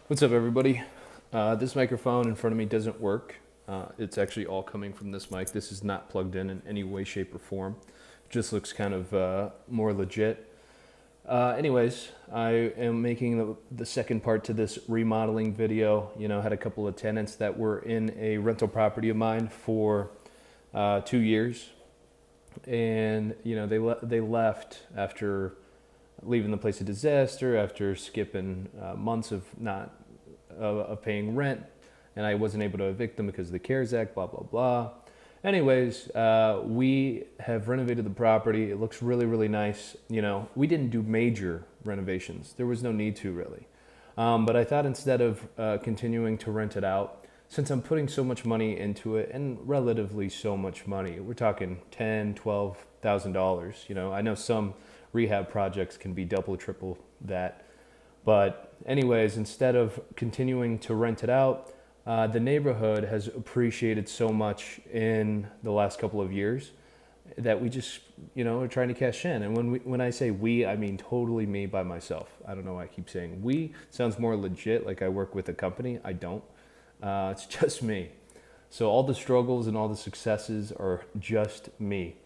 What's up, everybody? This microphone in front of me doesn't work. It's actually all coming from this mic. This is not plugged in any way, shape, or form. It just looks kind of more legit. Anyways, I am making the second part to this remodeling video. Had a couple of tenants that were in a rental property of mine for 2 years, and they left after leaving the place of disaster, after skipping months of not of paying rent, and I wasn't able to evict them because of the CARES Act, blah, blah, blah. Anyways, we have renovated the property. It looks really, really nice. We didn't do major renovations. There was no need to, really. But I thought instead of continuing to rent it out, since I'm putting so much money into it, and relatively so much money, we're talking $10,000, $12,000. I know some rehab projects can be double, triple that. But anyways, instead of continuing to rent it out, the neighborhood has appreciated so much in the last couple of years that we just, are trying to cash in. And when I say we, I mean totally me by myself. I don't know why I keep saying we. Sounds more legit, like I work with a company. I don't. It's just me. So all the struggles and all the successes are just me.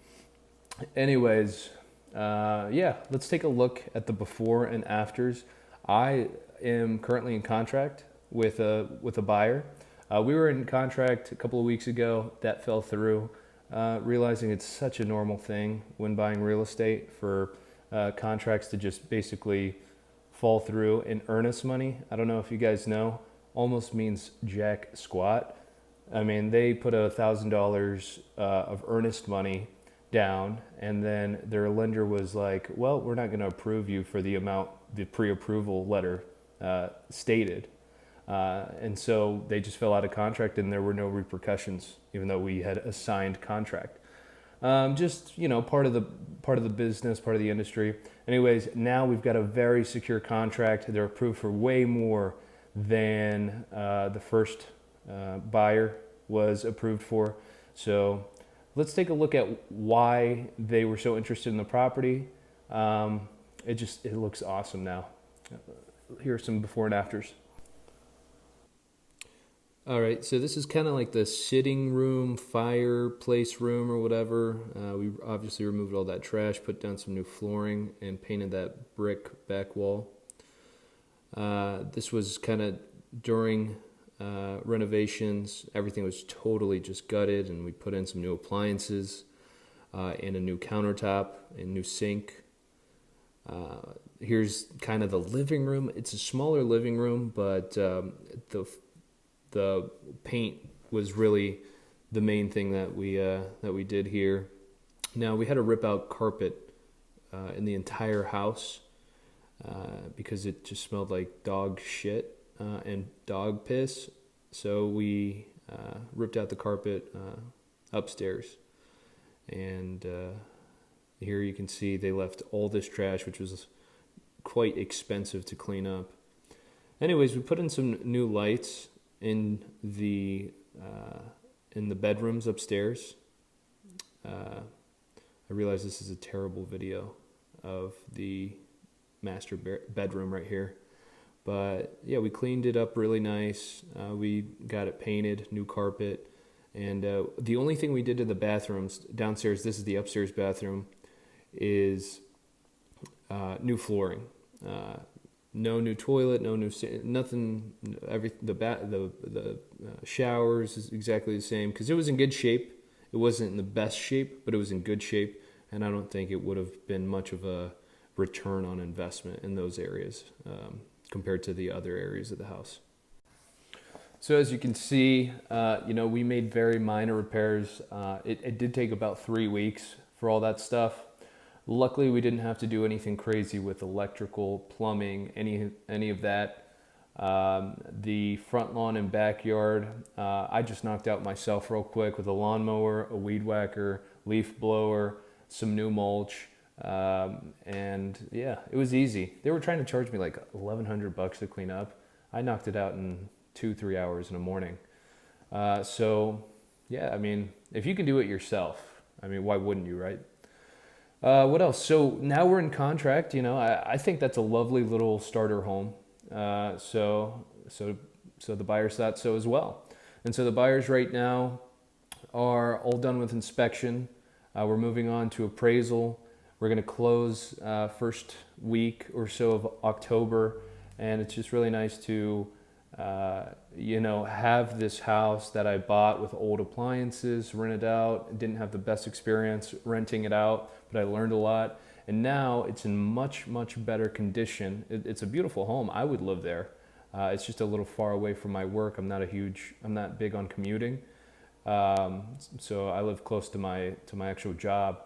Anyways, let's take a look at the before and afters. I am currently in contract with a buyer. We were in contract a couple of weeks ago. That fell through. Realizing it's such a normal thing when buying real estate for contracts to just basically fall through in earnest money. I don't know if you guys know, almost means jack squat. I mean, they put $1,000 of earnest money down, and then their lender was like, well, we're not going to approve you for the amount the pre-approval letter stated. And so they just fell out of contract, and there were no repercussions, even though we had a signed contract. Just part of the business, part of the industry. Anyways, now we've got a very secure contract. They're approved for way more than the first buyer was approved for. So let's take a look at why they were so interested in the property. It looks awesome now. Here are some before and afters. All right, so this is kind of like the sitting room, fireplace room or whatever. We obviously removed all that trash, put down some new flooring, and painted that brick back wall. This was kind of during renovations. Everything was totally just gutted, and we put in some new appliances and a new countertop and new sink. Here's kind of the living room. It's a smaller living room, but the paint was really the main thing that we did here. Now, we had to rip out carpet in the entire house because it just smelled like dog shit and dog piss. So we ripped out the carpet upstairs, and here you can see they left all this trash, which was quite expensive to clean up. Anyways, we put in some new lights in the bedrooms upstairs. I realize this is a terrible video of the master bedroom right here, but yeah, we cleaned it up really nice. We got it painted, new carpet, and the only thing we did to the bathrooms downstairs, this is the upstairs bathroom, is new flooring. No new toilet, no new nothing. The showers is exactly the same because it was in good shape. It wasn't in the best shape, but it was in good shape, and I don't think it would have been much of a return on investment in those areas compared to the other areas of the house. So as you can see, we made very minor repairs. It did take about 3 weeks for all that stuff. Luckily, we didn't have to do anything crazy with electrical, plumbing, any of that. The front lawn and backyard, I just knocked out myself real quick with a lawnmower, a weed whacker, leaf blower, some new mulch, and yeah, it was easy. They were trying to charge me like $1,100 to clean up. I knocked it out in 2-3 hours in the morning. So yeah, I mean, if you can do it yourself, I mean, why wouldn't you, right? What else? So now we're in contract. I think that's a lovely little starter home. So so the buyers thought so as well. And so the buyers right now are all done with inspection. We're moving on to appraisal. We're going to close first week or so of October, and it's just really nice to have this house that I bought with old appliances, rented out. Didn't have the best experience renting it out, but I learned a lot. And now it's in much, much better condition. It's a beautiful home. I would live there. It's just a little far away from my work. I'm not big on commuting. So I live close to my actual job.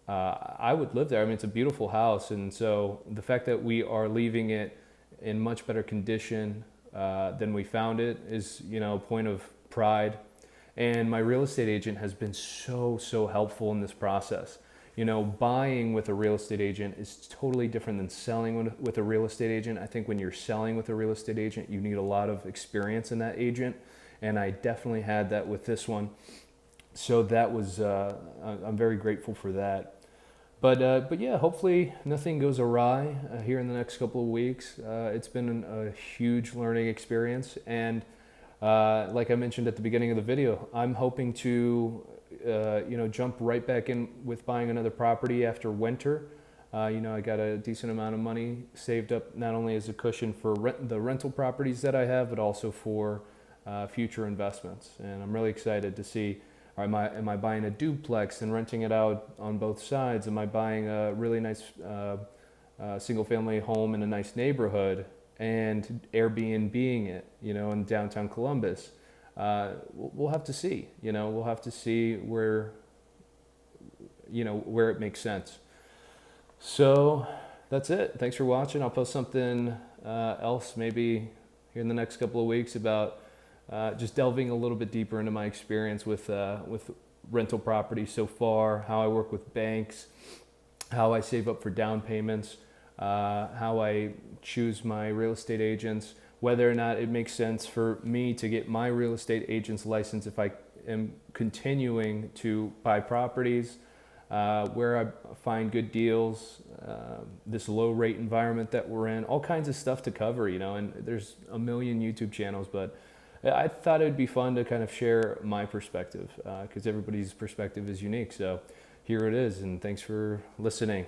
I would live there. I mean, it's a beautiful house. And so the fact that we are leaving it in much better condition than we found it is, a point of pride. And my real estate agent has been so helpful in this process. Buying with a real estate agent is totally different than selling with a real estate agent. I think when you're selling with a real estate agent, you need a lot of experience in that agent. And I definitely had that with this one. So that was, I'm very grateful for that. But yeah, hopefully nothing goes awry here in the next couple of weeks. It's been a huge learning experience. And like I mentioned at the beginning of the video, I'm hoping to jump right back in with buying another property after winter. I got a decent amount of money saved up, not only as a cushion for the rental properties that I have, but also for future investments. And I'm really excited to see, am I buying a duplex and renting it out on both sides? Am I buying a really nice single family home in a nice neighborhood and Airbnb-ing it, in downtown Columbus? We'll have to see. We'll have to see where it makes sense. So that's it. Thanks for watching. I'll post something else maybe here in the next couple of weeks about just delving a little bit deeper into my experience with rental properties so far, how I work with banks, how I save up for down payments, how I choose my real estate agents, whether or not it makes sense for me to get my real estate agent's license if I am continuing to buy properties, where I find good deals, this low rate environment that we're in, all kinds of stuff to cover, and there's a million YouTube channels, but I thought it would be fun to kind of share my perspective because everybody's perspective is unique. So here it is, and thanks for listening.